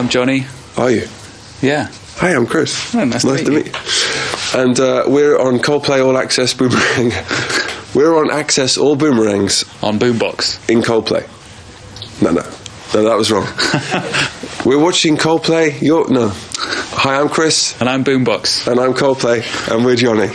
I'm Johnny. Are you? Yeah. Hi, I'm Chris. Oh, nice to meet you. And we're on Coldplay All Access Boomerang. We're on Access All Boomerangs. On Boombox. In Coldplay. No, that was wrong. We're watching Coldplay. No. Hi, I'm Chris. And I'm Boombox. And I'm Coldplay. And we're Johnny.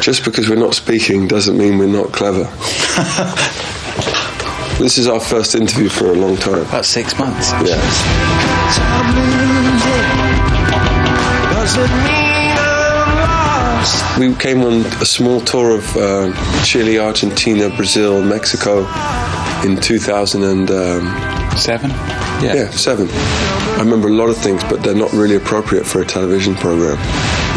Just because we're not speaking doesn't mean we're not clever. This is our first interview for a long time. About 6 months. Yeah. We came on a small tour of Chile, Argentina, Brazil, Mexico in 2007. Yeah, 7. I remember a lot of things, but they're not really appropriate for a television program.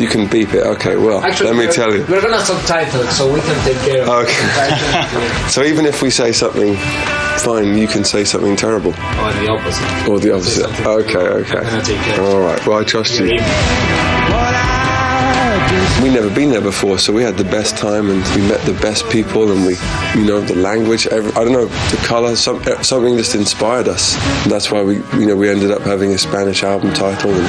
You can beep it. Okay, well, actually, let me tell you. We're going to subtitle it, so we can take care of it. Okay. So even if we say something fine, you can say something terrible. Or the opposite. Or the opposite. Okay. All right. Well, I trust you. We've never been there before, so we had the best time, and we met the best people, and we, the language. I don't know, the color. Something just inspired us. And that's why we ended up having a Spanish album title. And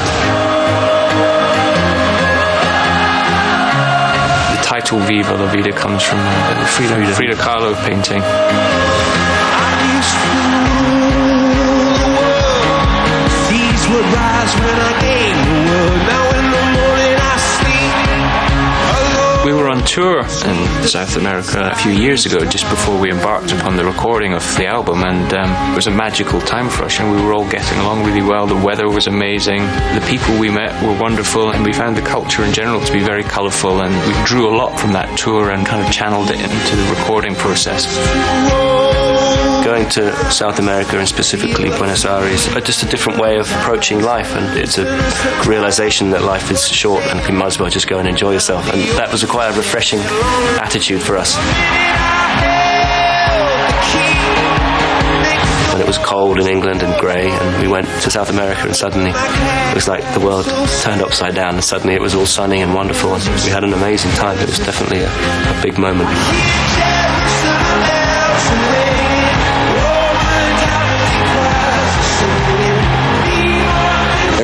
the title "Viva, La Vida" comes from the Frida Kahlo painting. These would rise when I gained the world. Now in the morning I sleep alone. We were on tour in South America a few years ago, just before we embarked upon the recording of the album, and it was a magical time for us, and we were all getting along really well. The weather was amazing, the people we met were wonderful, and we found the culture in general to be very colourful, and we drew a lot from that tour and kind of channeled it into the recording process. Going to South America, and specifically Buenos Aires, just a different way of approaching life, and it's a realization that life is short and you might as well just go and enjoy yourself, and that was quite a refreshing attitude for us. When it was cold in England and grey, and we went to South America, and suddenly it was like the world turned upside down, and suddenly it was all sunny and wonderful, and we had an amazing time. It was definitely a big moment.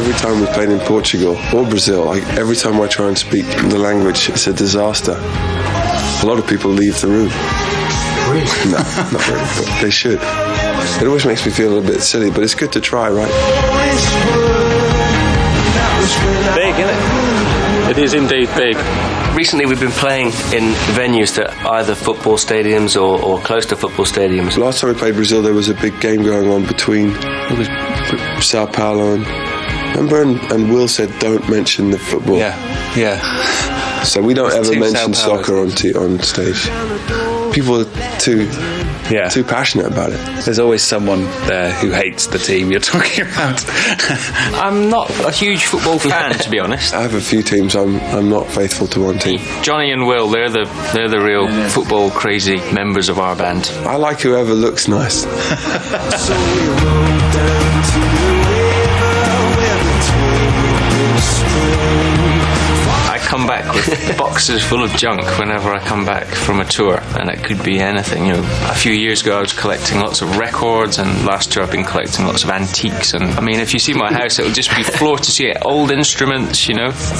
every time we played in Portugal or Brazil, every time I try and speak the language, it's a disaster. A lot of people leave the room. Really? No, not really, but they should. It always makes me feel a little bit silly, but it's good to try, right? Big, isn't it? It is indeed big. Recently we've been playing in venues that are either football stadiums or close to football stadiums. Last time we played Brazil, there was a big game going on between Sao Paulo and... Remember, and Will said, don't mention the football. Yeah. So we don't ever mention Sao Paulo soccer on stage. People are too passionate about it. There's always someone there who hates the team you're talking about. I'm not a huge football fan, to be honest. I have a few teams. I'm not faithful to one team. Johnny and Will, they're the real football crazy members of our band. I like whoever looks nice. So we rode down to the river where the table stream. I come back with boxes full of junk whenever I come back from a tour, and it could be anything. A few years ago I was collecting lots of records, and last year I've been collecting lots of antiques. And I mean, if you see my house, it'll just be floor to see old instruments,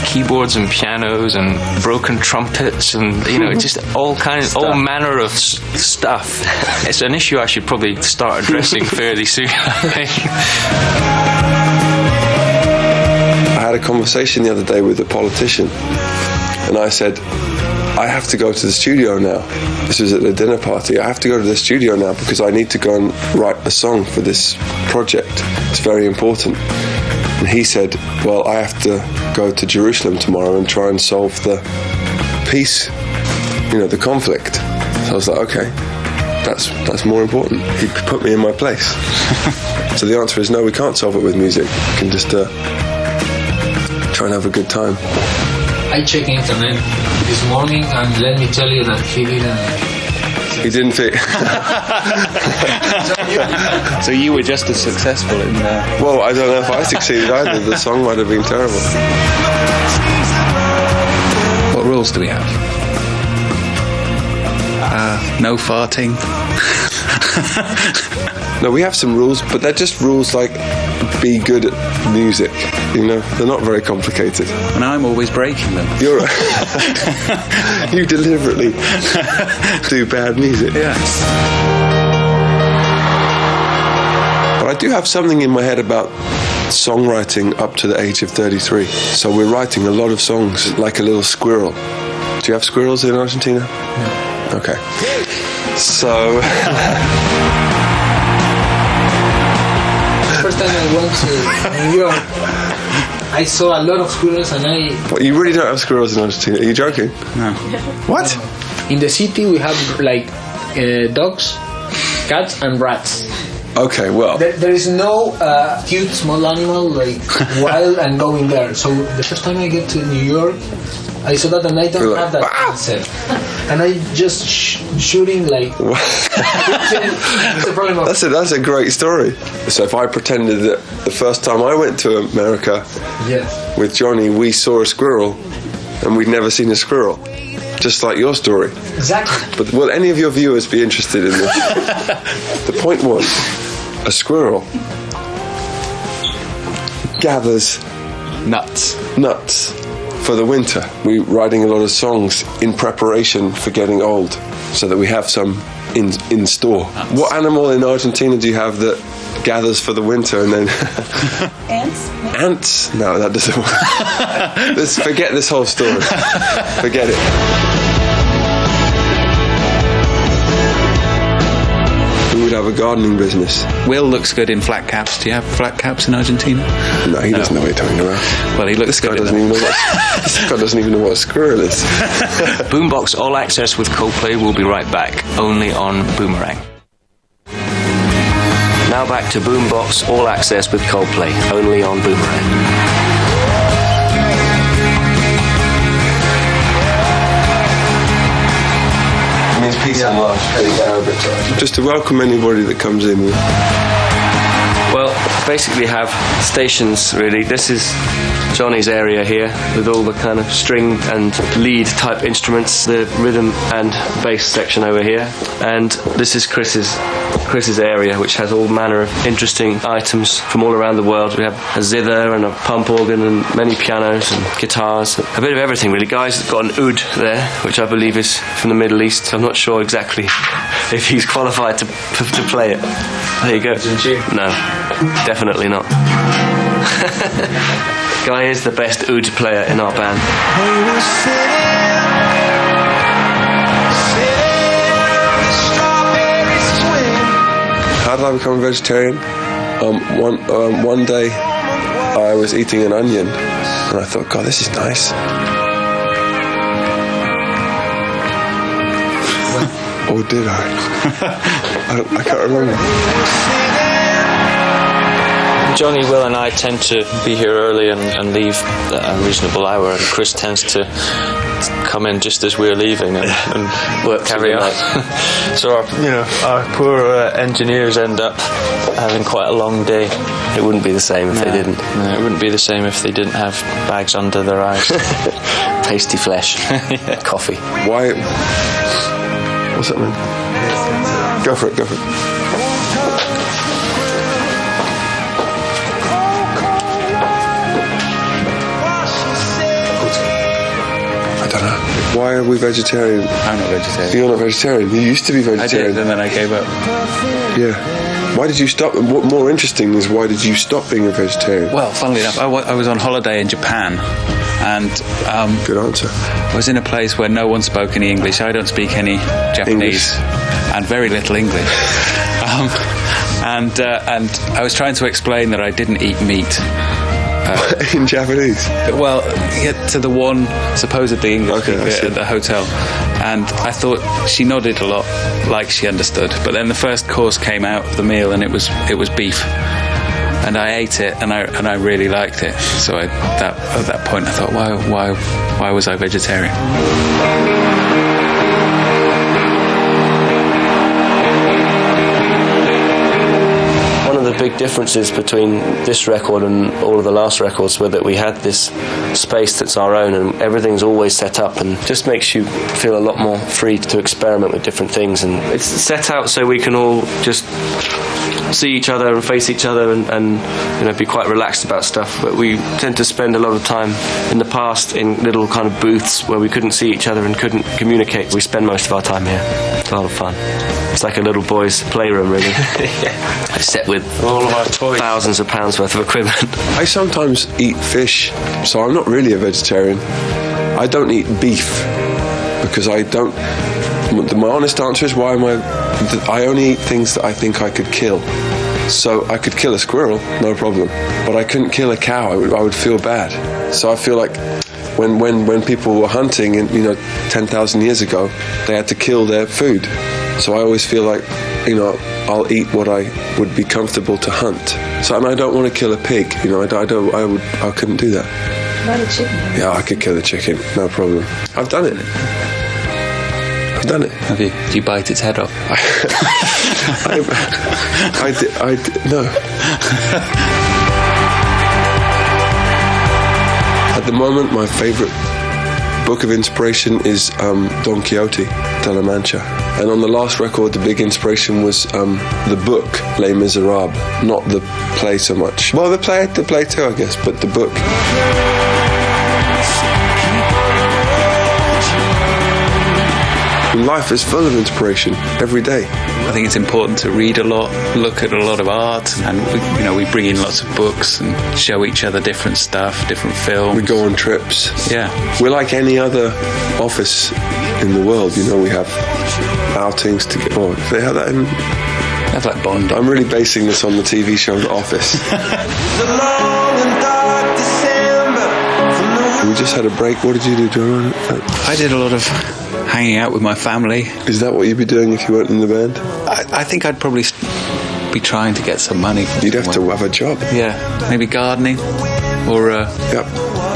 keyboards and pianos and broken trumpets, and just all manner of stuff. It's an issue I should probably start addressing fairly soon, I think. I had a conversation the other day with a politician, and I said, I have to go to the studio now. This was at a dinner party. I have to go to the studio now because I need to go and write a song for this project. It's very important. And he said, well, I have to go to Jerusalem tomorrow and try and solve the peace, the conflict. So I was like, okay, that's more important. He put me in my place. So the answer is no, we can't solve it with music. We can just try and have a good time. I I checked internet this morning, and let me tell you that he didn't fit. So you were just as successful in Well, I don't know if I succeeded either. The song might have been terrible. What rules do we have? No farting. No, we have some rules, but they're just rules like be good at music. You know, they're not very complicated. And I'm always breaking them. You deliberately do bad music. Yeah. But I do have something in my head about songwriting up to the age of 33. So we're writing a lot of songs like a little squirrel. Do you have squirrels in Argentina? No. Okay. So... First time I went to New York, I saw a lot of squirrels, and What, you really don't have squirrels in Argentina? Are you joking? No. What? in the city we have like dogs, cats, and rats. Okay, well... There is no cute small animal like wild and going there. So the first time I get to New York, I saw that, and I don't You're have like, that concept. And I just shooting like. It's a problem of. That's a great story. So if I pretended that the first time I went to America with Johnny, we saw a squirrel, and we'd never seen a squirrel, just like your story. Exactly. But will any of your viewers be interested in this? The point was, a squirrel gathers Nuts. nuts for the winter. We're writing a lot of songs in preparation for getting old, so that we have some in store. Nuts. What animal in Argentina do you have that gathers for the winter and then... Ants? Ants? No, that doesn't work. Let's forget this whole story. Forget it. We would have a gardening business. Will looks good in flat caps. Do you have flat caps in Argentina? No, he doesn't know what you're talking about. Well, he looks This guy good in doesn't them. even know what this guy doesn't even know what a squirrel is. Boombox All Access with Coldplay will be right back, only on Boomerang. Now back to Boombox All Access with Coldplay, only on Boomerang. It means peace and love. Just to welcome anybody that comes in. Well, basically have stations, really. This is Johnny's area here with all the kind of string and lead type instruments, the rhythm and bass section over here. And this is Chris's area, which has all manner of interesting items from all around the world. We have a zither and a pump organ and many pianos and guitars. A bit of everything, really. Guy's got an oud there, which I believe is from the Middle East. I'm not sure exactly if he's qualified to play it. There you go. No, definitely not. Guy is the best oud player in our band. How did I become a vegetarian? One day I was eating an onion and I thought, God, this is nice. Or did I? I can't remember. Johnny, Will and I tend to be here early and leave at a reasonable hour, and Chris tends to come in just as we're leaving and work carry on. So our poor engineers end up having quite a long day. It wouldn't be the same if they didn't. No, it wouldn't be the same if they didn't have bags under their eyes. Pasty flesh. Coffee. Why? What's that mean? Go for it. I don't know. Why are we vegetarian? I'm not vegetarian. You're not vegetarian. You used to be I vegetarian. did, and then I gave up. Yeah. Why did you stop? And what more interesting is, why did you stop being a vegetarian? Well, funnily enough, I was on holiday in Japan, and Good answer. I was in a place where no one spoke any English. I don't speak any Japanese, and very little English. And I was trying to explain that I didn't eat meat. In Japanese? Well, to the one supposedly English Okay, I see. speaker at the hotel, and I thought she nodded a lot, like she understood. But then the first course came out of the meal, and it was beef. and I ate it, and I really liked it. So at that point, I thought, why was I vegetarian? The big differences between this record and all of the last records were that we had this space that's our own, and everything's always set up, and just makes you feel a lot more free to experiment with different things. And it's set out so we can all just see each other and face each other and be quite relaxed about stuff. But we tend to spend a lot of time in the past in little kind of booths where we couldn't see each other and couldn't communicate. We spend most of our time here. It's a lot of fun. It's like a little boy's playroom, really. Yeah. Set with all of our toys, thousands of pounds worth of equipment. I sometimes eat fish, so I'm not really a vegetarian. I don't eat beef because I don't. My honest answer is I only eat things that I think I could kill. So I could kill a squirrel, no problem, but I couldn't kill a cow. I would feel bad. So I feel like when people were hunting, and 10,000 years ago, they had to kill their food. So I always feel like I'll eat what I would be comfortable to hunt. So I don't want to kill a pig. I couldn't do that. Not a chicken. Yeah, I could kill a chicken, no problem. I've done it. Have you? Do you bite its head off? No. At the moment, my favourite book of inspiration is Don Quixote de la Mancha. And on the last record, the big inspiration was the book Les Miserables, not the play so much. Well, the play too, I guess, but the book. Life is full of inspiration every day. I think it's important to read a lot, look at a lot of art, and we bring in lots of books and show each other different stuff, different films. We go on trips. Yeah. We're like any other office in the world. We have outings to get. Oh, they have that in. That's like Bond. I'm really basing this on the TV show The Office. We just had a break. What did you do, John? I did a lot of hanging out with my family. Is that what you'd be doing if you weren't in the band? I think I'd probably be trying to get some money. You'd have to have a job. Yeah, maybe gardening or... Yep,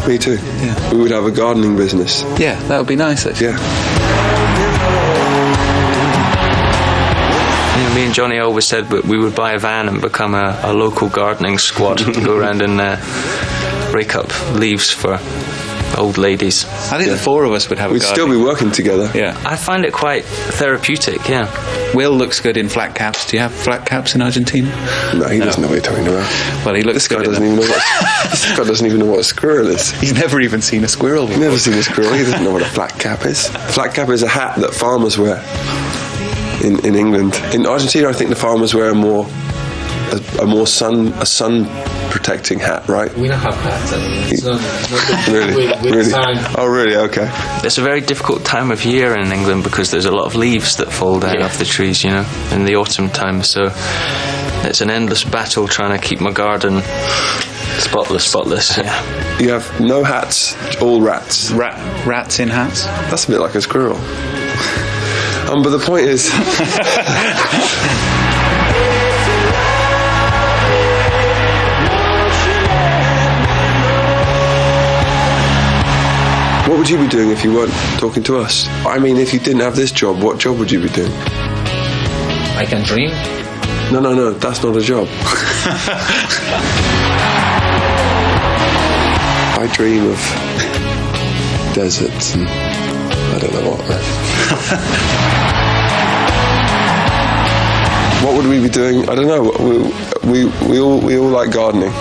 me too. Yeah. We would have a gardening business. Yeah, that would be nice, actually. Yeah. Me and Johnny always said that we would buy a van and become a local gardening squad to go around and rake up leaves for old ladies. I think the four of us would have We'd still be working together. Yeah. I find it quite therapeutic, yeah. Will looks good in flat caps. Do you have flat caps in Argentina? No, he doesn't know what you're talking about. Well, he looks This guy good. doesn't even know what. This guy doesn't even know what a squirrel is. He's never even seen a squirrel before. Never seen a squirrel. He doesn't know what a flat cap is. Flat cap is a hat that farmers wear in England. In Argentina, I think the farmers wear a sun protecting hat, right? We don't have hats. It's not Really? with time. Oh, really? Okay. It's a very difficult time of year in England because there's a lot of leaves that fall down off the trees, in the autumn time. So it's an endless battle trying to keep my garden spotless. Yeah. You have no hats, all rats. Rats in hats? That's a bit like a squirrel. But the point is... What would you be doing if you weren't talking to us? I mean, if you didn't have this job, what job would you be doing? I can dream. No, that's not a job. I dream of deserts and I don't know what. What would we be doing? I don't know. We all like gardening.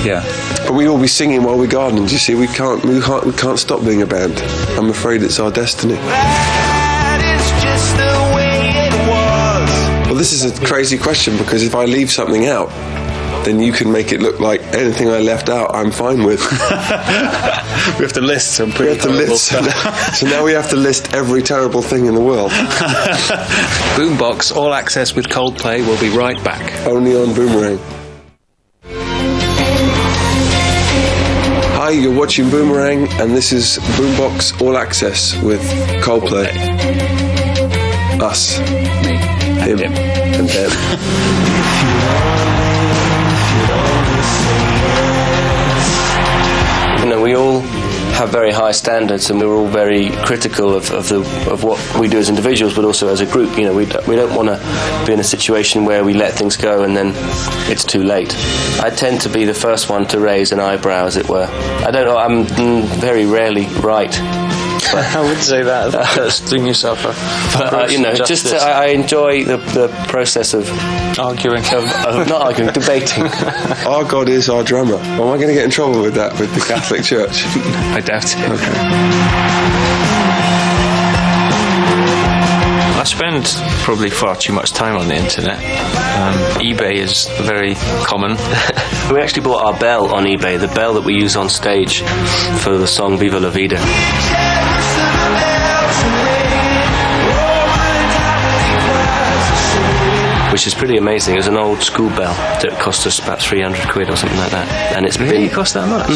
Yeah. But we all be singing while we're gardening. Do you see? We can't stop being a band. I'm afraid it's our destiny. That is just the way it was. Well, this is a crazy question because if I leave something out, then you can make it look like anything I left out I'm fine with. We have to list some We pretty have to list. So now we have to list every terrible thing in the world. Boombox, all access with Coldplay. We'll be right back. Only on Boomerang. Hi, you're watching Boomerang, and this is Boombox All Access with Coldplay. Us. Me. Him. And them. have very high standards, and we're all very critical of what we do as individuals, but also as a group. You know, we don't want to be in a situation where we let things go and then it's too late. I tend to be the first one to raise an eyebrow, as it were. I don't know, I'm very rarely right. But I would say that. That's doing yourself a you know, just I enjoy the process of arguing, of not arguing, debating. Our God is our drummer. Am I going to get in trouble with that with the Catholic Church? I doubt it. Okay. I spend probably far too much time on the internet. eBay is very common. We actually bought our bell on eBay, the bell that we use on stage for the song Viva, Vida. Which is pretty amazing. It was an old school bell that cost us about 300 quid or something like that. And it's Really? been... It cost that much?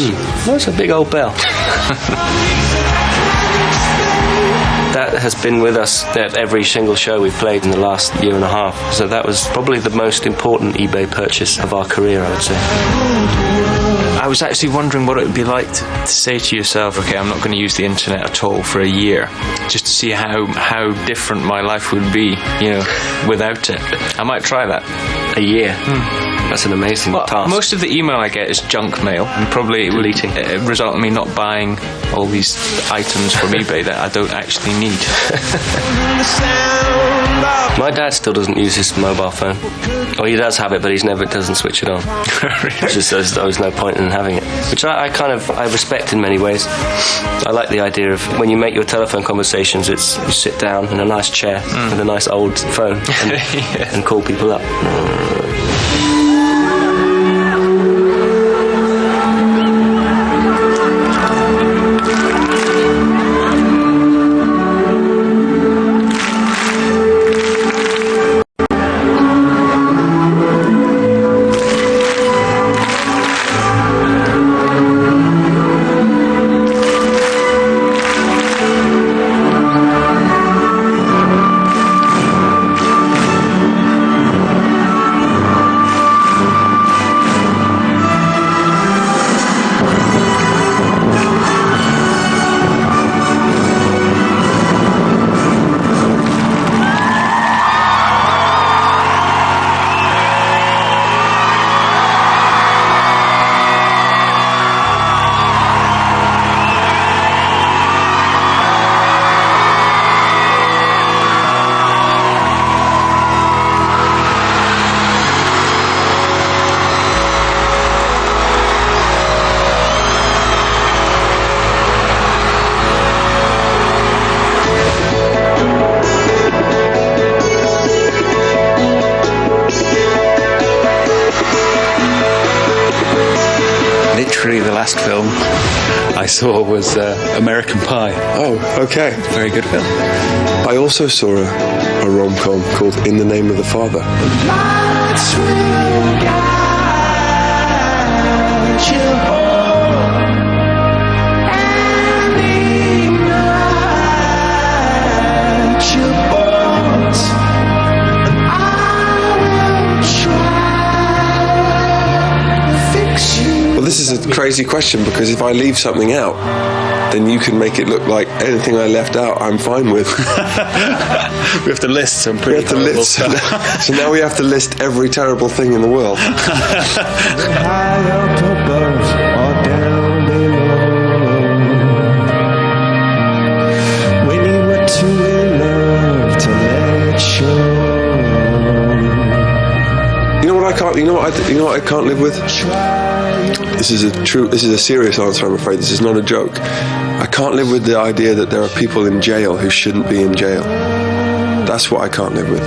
Well, it's a big old bell. That has been with us at every single show we've played in the last year and a half. So that was probably the most important eBay purchase of our career, I would say. I was actually wondering what it would be like to say to yourself, okay, I'm not going to use the internet at all for a year, just to see how different my life would be, you know, without it. I might try that. A year. That's an amazing task. Most of the email I get is junk mail, and probably it would result in me not buying all these items from eBay that I don't actually need. My dad still doesn't use his mobile phone. Well, he does have it, but he never doesn't switch it on. Just there was no point in having it, which I respect in many ways. I like the idea of when you make your telephone conversations, you sit down in a nice chair with a nice old phone and call people up. The last film I saw was American Pie. Oh, okay. Very good film. I also saw a rom-com called In the Name of the Father. This is a crazy question, because if I leave something out, then you can make it look like anything I left out I'm fine with. We have to list some pretty horrible stuff. So now we have to list every terrible thing in the world. High up above or down below, when you were too in love to let it show. You know what I can't live with? This is a serious answer, I'm afraid. This is not a joke. I can't live with the idea that there are people in jail who shouldn't be in jail. That's what I can't live with.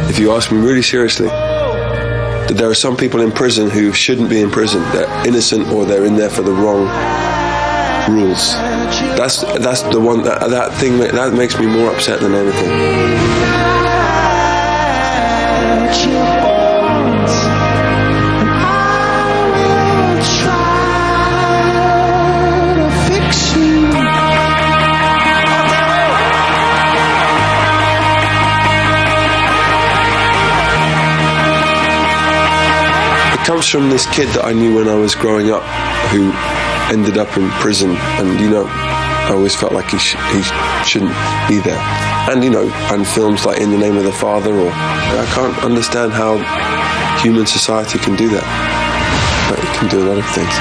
If you ask me really seriously, that there are some people in prison who shouldn't be in prison. They're innocent, or they're in there for the wrong rules. That's the one that thing that makes me more upset than anything. It comes from this kid that I knew when I was growing up, who ended up in prison, and I always felt like he shouldn't be there. And and films like In the Name of the Father, or I can't understand how human society can do that. But it can do a lot of things.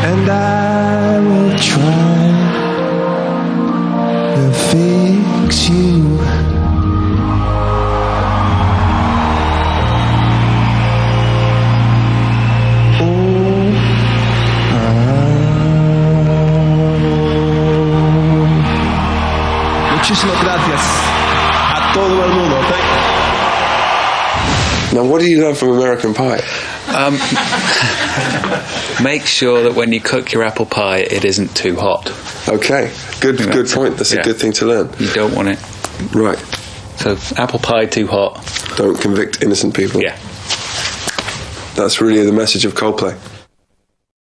And I will try to fix you. Muchísimas gracias a todo el mundo. Now, what do you learn from American Pie? Make sure that when you cook your apple pie, it isn't too hot. Okay, good point. That's a good thing to learn. You don't want it. Right. So, apple pie too hot. Don't convict innocent people. Yeah. That's really the message of Coldplay.